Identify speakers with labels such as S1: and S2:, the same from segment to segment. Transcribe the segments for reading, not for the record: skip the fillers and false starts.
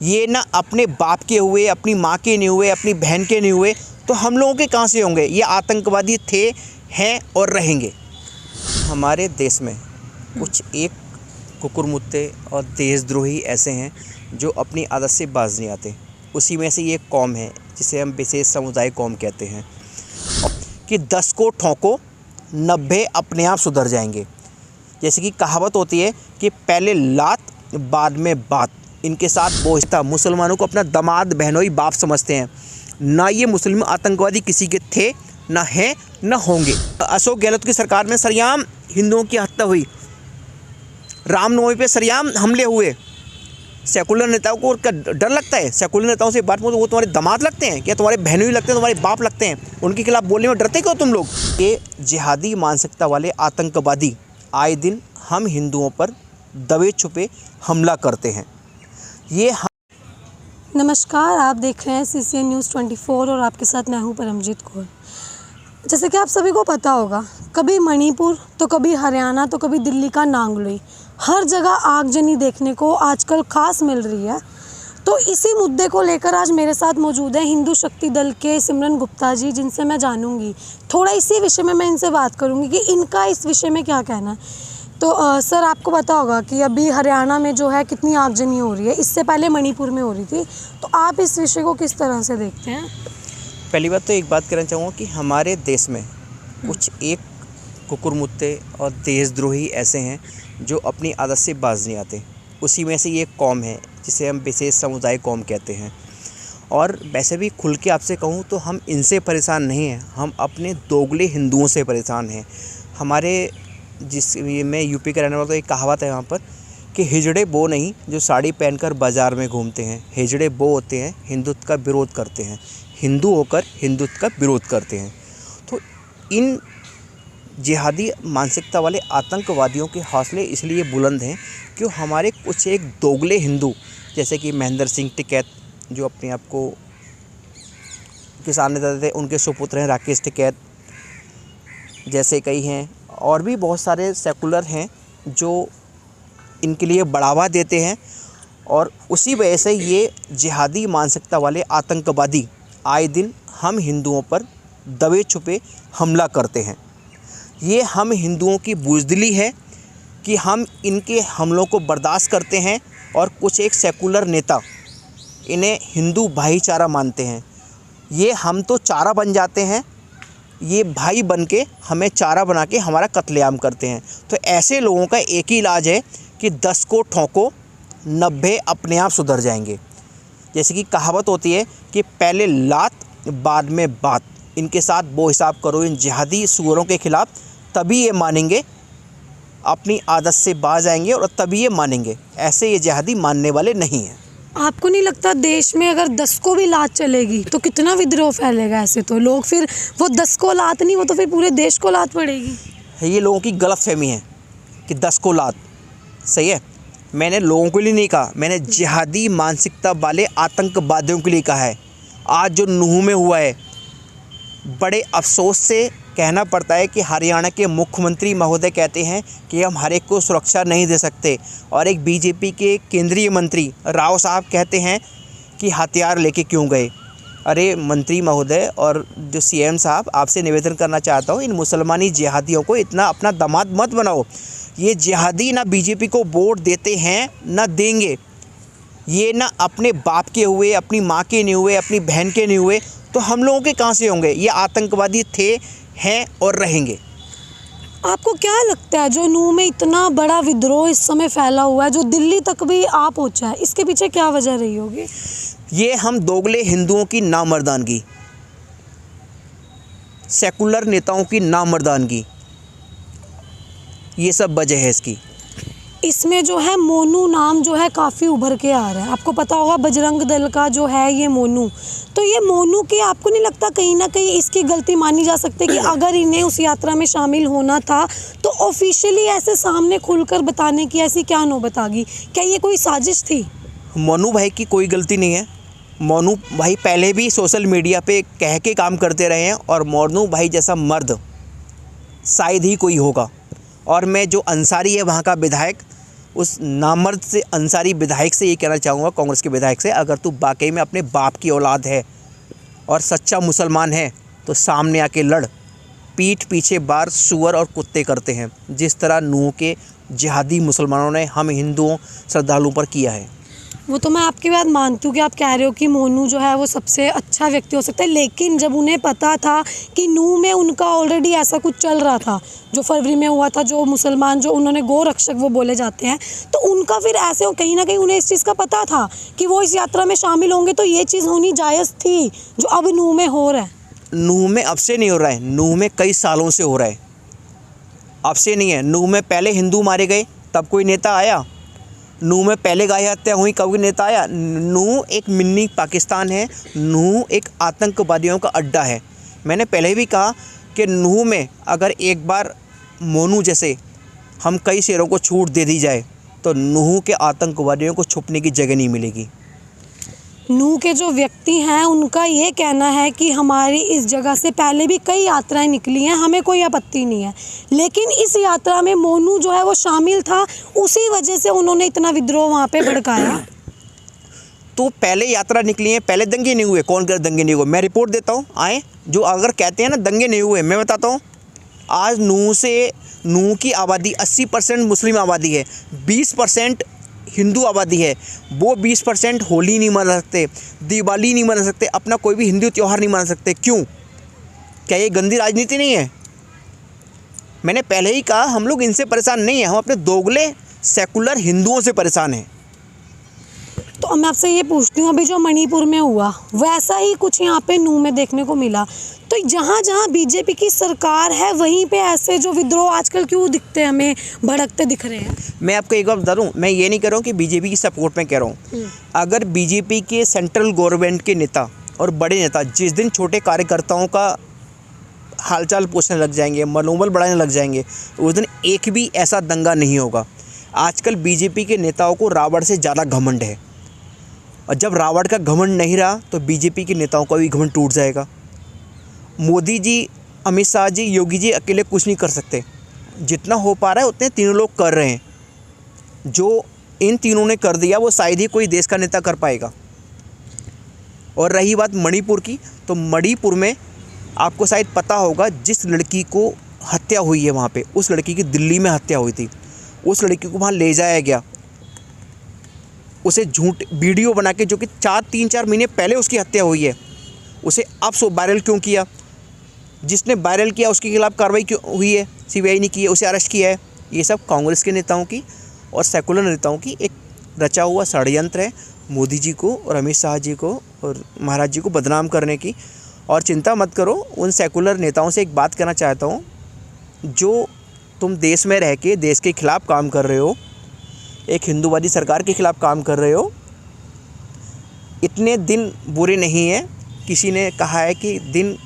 S1: ये ना अपने बाप के हुए, अपनी माँ के नहीं हुए, अपनी बहन के नहीं हुए, तो हम लोगों के कहाँ से होंगे। ये आतंकवादी थे, हैं और रहेंगे। हमारे देश में कुछ एक कुकुरमुत्ते और देशद्रोही ऐसे हैं जो अपनी आदत से बाज नहीं आते। उसी में से ये कौम है जिसे हम विशेष समुदाय कौम कहते हैं कि 10 को ठोको 90 अपने आप सुधर जाएंगे। जैसे कि कहावत होती है कि पहले लात बाद में बात। इनके साथ बोझता मुसलमानों को अपना दामाद बहनोई बाप समझते हैं। ना ये मुस्लिम आतंकवादी किसी के थे, ना हैं, ना होंगे। अशोक गहलोत की सरकार में सरेआम हिंदुओं की हत्या हुई, रामनवमी पे सरेआम हमले हुए। सेकुलर नेताओं को डर लगता है? सेकुलर नेताओं से बात में तो वो तुम्हारे दामाद लगते हैं क्या? तुम्हारे बहनोई लगते हैं? तुम्हारे बाप लगते हैं? उनके खिलाफ बोलने में डरते क्यों तुम लोग? ये जिहादी मानसिकता वाले आतंकवादी आए दिन हम हिंदुओं पर दबे छुपे हमला करते हैं।
S2: नमस्कार, आप देख रहे हैं CCN न्यूज़ 24 और आपके साथ मैं हूं परमजीत कौर। जैसे कि आप सभी को पता होगा, कभी मणिपुर तो कभी हरियाणा तो कभी दिल्ली का नांगलोई, हर जगह आगजनी देखने को आजकल खास मिल रही है। तो इसी मुद्दे को लेकर आज मेरे साथ मौजूद है हिंदू शक्ति दल के सिमरन गुप्ता जी, जिनसे मैं जानूंगी थोड़ा इसी विषय में मैं इनसे बात करूंगी कि इनका इस विषय में क्या कहना है। तो सर, आपको पता होगा कि अभी हरियाणा में जो है कितनी आगजनी हो रही है, इससे पहले मणिपुर में हो रही थी। तो आप इस विषय को किस तरह से देखते हैं?
S1: पहली बात तो एक बात कहना चाहूँगा कि हमारे देश में कुछ एक कुकुरमुत्ते और देशद्रोही ऐसे हैं जो अपनी आदत से बाज नहीं आते। उसी में से ये कौम है जिसे हम विशेष समुदाय कौम कहते हैं। और वैसे भी खुल के आपसे कहूँ तो हम इनसे परेशान नहीं हैं, हम अपने दोगले हिंदुओं से परेशान हैं। हमारे मैं यूपी का रहने वाला, तो एक कहावत है यहाँ पर कि हिजड़े वो नहीं जो साड़ी पहनकर बाज़ार में घूमते हैं, हिजड़े वो होते हैं हिंदुत्व का विरोध करते हैं, हिंदू होकर हिंदुत्व का विरोध करते हैं। तो इन जिहादी मानसिकता वाले आतंकवादियों के हौसले इसलिए बुलंद हैं कि हमारे कुछ एक दोगले हिंदू, जैसे कि महेंद्र सिंह टिकैत जो अपने आप को किसान नेता थे, उनके सुपुत्र हैं राकेश टिकैत जैसे कई हैं, और भी बहुत सारे सेकुलर हैं जो इनके लिए बढ़ावा देते हैं। और उसी वजह से ये जिहादी मानसिकता वाले आतंकवादी आए दिन हम हिंदुओं पर दबे छुपे हमला करते हैं। ये हम हिंदुओं की बुज़दिली है कि हम इनके हमलों को बर्दाश्त करते हैं और कुछ एक सेकुलर नेता इन्हें हिंदू भाईचारा मानते हैं। ये हम तो चारा बन जाते हैं, ये भाई बन के हमें चारा बना के हमारा कत्लेआम करते हैं। तो ऐसे लोगों का एक ही इलाज है कि 10 को ठोको 90 अपने आप सुधर जाएंगे। जैसे कि कहावत होती है कि पहले लात बाद में बात। इनके साथ वो हिसाब करो इन जिहादी सूअरों के ख़िलाफ़, तभी ये मानेंगे, अपनी आदत से बाज आएंगे और तभी ये मानेंगे। ऐसे ये जिहादी मानने वाले नहीं हैं।
S2: आपको नहीं लगता देश में अगर 10 को भी लात चलेगी तो कितना विद्रोह फैलेगा? ऐसे तो लोग फिर वो 10 को लात नहीं, वो तो फिर पूरे देश को लात पड़ेगी।
S1: ये लोगों की गलतफहमी है कि 10 को लात सही है। मैंने लोगों के लिए नहीं कहा, मैंने जिहादी मानसिकता वाले आतंकवादियों के लिए कहा है। आज जो नूह में हुआ है, बड़े अफसोस से कहना पड़ता है कि हरियाणा के मुख्यमंत्री महोदय कहते हैं कि हम हर एक को सुरक्षा नहीं दे सकते, और एक बीजेपी के केंद्रीय मंत्री राव साहब कहते हैं कि हथियार लेके क्यों गए। अरे मंत्री महोदय और जो CM साहब, आपसे निवेदन करना चाहता हूँ, इन मुसलमानी जिहादियों को इतना अपना दामाद मत बनाओ। ये जिहादी ना बीजेपी को वोट देते हैं ना देंगे। ये ना अपने बाप के हुए, अपनी माँ के नहीं हुए, अपनी बहन के नहीं हुए, तो हम लोगों के कहाँ से होंगे। ये आतंकवादी थे, हैं और रहेंगे।
S2: आपको क्या लगता है जो नूह में इतना बड़ा विद्रोह इस समय फैला हुआ है, जो दिल्ली तक भी आ पहुंचा है, इसके पीछे क्या वजह रही होगी?
S1: ये हम दोगले हिंदुओं की नामर्दानगी, सेकुलर नेताओं की नामर्दानगी, ये सब वजह है इसकी।
S2: इसमें जो है मोनू नाम जो है काफ़ी उभर के आ रहा है। आपको पता होगा बजरंग दल का जो है ये मोनू, तो ये मोनू की आपको नहीं लगता कहीं ना कहीं इसकी गलती मानी जा सकती है कि अगर इन्हें उस यात्रा में शामिल होना था तो ऑफिशियली ऐसे सामने खुलकर बताने की ऐसी क्या नौबत आ गई? क्या ये कोई साजिश थी?
S1: मोनू भाई की कोई गलती नहीं है। मोनू भाई पहले भी सोशल मीडिया पे कह के काम करते रहे हैं, और मोनू भाई जैसा मर्द शायद ही कोई होगा। और मैं जो अंसारी है वहाँ का विधायक, उस नामर्द से अंसारी विधायक से ये कहना चाहूँगा, कांग्रेस के विधायक से, अगर तू वाकई में अपने बाप की औलाद है और सच्चा मुसलमान है तो सामने आके लड़। पीठ पीछे बार सुअर और कुत्ते करते हैं, जिस तरह नूह के जिहादी मुसलमानों ने हम हिंदुओं श्रद्धालुओं पर किया है।
S2: वो तो मैं आपकी बात मानती हूँ कि आप कह रहे हो कि मोनू जो है वो सबसे अच्छा व्यक्ति हो सकता है, लेकिन जब उन्हें पता था कि नूह में उनका ऑलरेडी ऐसा कुछ चल रहा था जो फरवरी में हुआ था, जो मुसलमान जो उन्होंने गौ रक्षक वो बोले जाते हैं, तो उनका फिर ऐसे हो कहीं ना कहीं उन्हें इस चीज़ का पता था कि वो इस यात्रा में शामिल होंगे, तो ये चीज़ होनी जायज़ थी जो अब नूह में हो रहा है।
S1: नूह में अब से नहीं हो रहा है, नूह में कई सालों से हो रहा है, अब से नहीं है। नूह में पहले हिंदू मारे गए तब कोई नेता आया, नूह में पहले गाय हत्या हुई कभी नेता आया। नूह एक मिनी पाकिस्तान है, नूह एक आतंकवादियों का अड्डा है। मैंने पहले भी कहा कि नूह में अगर एक बार मोनू जैसे हम कई शेरों को छूट दे दी जाए तो नूह के आतंकवादियों को छुपने की जगह नहीं मिलेगी।
S2: नूह के जो व्यक्ति हैं उनका ये कहना है कि हमारी इस जगह से पहले भी कई यात्राएं निकली हैं, हमें कोई आपत्ति नहीं है, लेकिन इस यात्रा में मोनू जो है वो शामिल था, उसी वजह से उन्होंने इतना विद्रोह वहाँ पे भड़काया।
S1: तो पहले यात्रा निकली है, पहले दंगे नहीं हुए। कौन कर दंगे नहीं हुए? मैं रिपोर्ट देता हूँ, आए जो अगर कहते हैं ना दंगे नहीं हुए, मैं बताता हूँ। आज नूह की आबादी 80% मुस्लिम आबादी है, 20% हिंदू आबादी है। वो 20% होली नहीं मना सकते, दिवाली नहीं मना सकते, अपना कोई भी हिंदू त्यौहार नहीं मना सकते। क्यों? क्या ये गंदी राजनीति नहीं है? मैंने पहले ही कहा हम लोग इनसे परेशान नहीं हैं, हम अपने दोगले सेकुलर हिंदुओं से परेशान हैं।
S2: तो अब मैं आपसे ये पूछती हूँ, अभी जो मणिपुर में हुआ वैसा ही कुछ यहाँ पे नूह में देखने को मिला, तो जहाँ जहाँ बीजेपी की सरकार है वहीं पे ऐसे जो विद्रोह आजकल क्यों दिखते हैं, हमें भड़कते दिख रहे हैं?
S1: मैं आपको एक बात बता दूँ, मैं ये नहीं कह रहा हूँ कि बीजेपी की सपोर्ट में कह रहा हूँ। अगर बीजेपी के सेंट्रल गवर्नमेंट के नेता और बड़े नेता जिस दिन छोटे कार्यकर्ताओं का हालचाल पूछने लग जाएंगे, मनोबल बढ़ाने लग जाएंगे, उस दिन एक भी ऐसा दंगा नहीं होगा। आजकल बीजेपी के नेताओं को रावण से ज़्यादा घमंड है, और जब रावण का घमंड नहीं रहा तो बीजेपी के नेताओं का भी घमंड टूट जाएगा। मोदी जी, अमित शाह जी, योगी जी अकेले कुछ नहीं कर सकते, जितना हो पा रहा है उतने तीनों लोग कर रहे हैं। जो इन तीनों ने कर दिया वो शायद ही कोई देश का नेता कर पाएगा। और रही बात मणिपुर की, तो मणिपुर में आपको शायद पता होगा जिस लड़की को हत्या हुई है वहाँ पे, उस लड़की की दिल्ली में हत्या हुई थी। उस लड़की को वहाँ ले जाया गया, उसे झूठ वीडियो बना के, जो कि 3-4 महीने पहले उसकी हत्या हुई है, उसे अब वायरल क्यों किया? जिसने वायरल किया उसके खिलाफ कार्रवाई क्यों हुई है? सीबीआई ने की है, उसे अरेस्ट किया है। ये सब कांग्रेस के नेताओं की और सेकुलर नेताओं की एक रचा हुआ षड्यंत्र है, मोदी जी को और अमित शाह जी को और महाराज जी को बदनाम करने की। और चिंता मत करो, उन सेकुलर नेताओं से एक बात कहना चाहता हूँ, जो तुम देश में रह के देश के खिलाफ काम कर रहे हो, एक हिंदूवादी सरकार के खिलाफ काम कर रहे हो, इतने दिन बुरे नहीं हैं। किसी ने कहा है कि दिन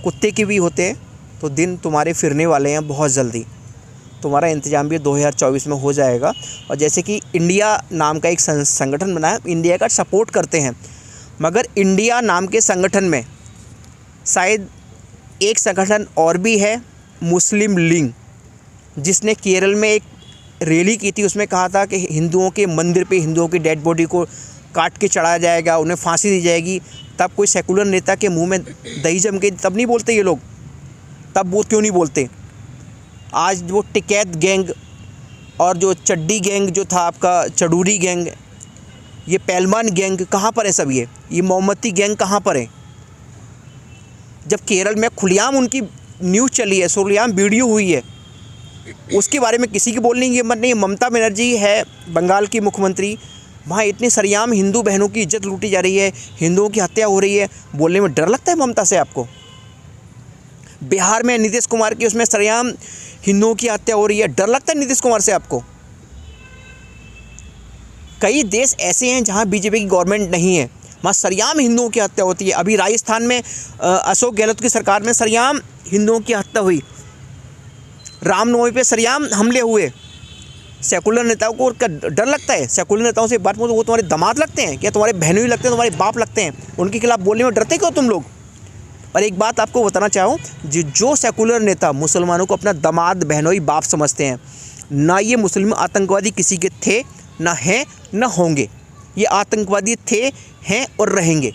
S1: कुत्ते के भी होते हैं, तो दिन तुम्हारे फिरने वाले हैं बहुत जल्दी। तुम्हारा इंतजाम भी 2024 में हो जाएगा। और जैसे कि इंडिया नाम का एक संगठन बना है, इंडिया का सपोर्ट करते हैं, मगर इंडिया नाम के संगठन में शायद एक संगठन और भी है, मुस्लिम लीग, जिसने केरल में एक रैली की थी। उसमें कहा था कि हिंदुओं के मंदिर पे हिंदुओं की डेड बॉडी को काट के चढ़ाया जाएगा, उन्हें फांसी दी जाएगी। तब कोई सेकुलर नेता के मुंह में दही जम के तब नहीं बोलते ये लोग? तब वो क्यों नहीं बोलते? आज वो टिकैत गैंग और जो चड्डी गैंग जो था आपका, चडूरी गैंग, ये पहलवान गैंग कहाँ पर है सब? ये मोहम्मदी गैंग कहाँ पर है? जब केरल में खुलेआम उनकी न्यूज़ चली है, खुलेआम वीडियो हुई है, उसके बारे में किसी की बोलने की हिम्मत नहीं है। ममता बनर्जी है बंगाल की मुख्यमंत्री, वहाँ इतने सरेआम हिंदू बहनों की इज्जत लूटी जा रही है, हिंदुओं की हत्या हो रही है, बोलने में डर लगता है ममता से आपको? बिहार में नीतीश कुमार की, उसमें सरेआम हिंदुओं की हत्या हो रही है, डर लगता है नीतीश कुमार से आपको? कई देश ऐसे हैं जहाँ बीजेपी की गवर्नमेंट नहीं है, वहाँ सरेआम हिंदुओं की हत्या होती है। अभी राजस्थान में अशोक गहलोत की सरकार में सरेआम हिंदुओं की हत्या हुई, रामनवमी पे सरेआम हमले हुए। सेकुलर नेताओं को डर लगता है? सेकुलर नेताओं से बात वो तुम्हारे दामाद लगते हैं क्या? तुम्हारे बहनों ही लगते हैं, तुम्हारे बाप लगते हैं? उनके खिलाफ बोलने में डरते क्यों तुम लोग? और एक बात आपको बताना चाहूँ, जो सेकुलर नेता मुसलमानों को अपना दामाद, बहनोई, बाप समझते हैं, ना ये मुस्लिम आतंकवादी किसी के थे, ना हैं, ना होंगे। ये आतंकवादी थे, हैं और रहेंगे।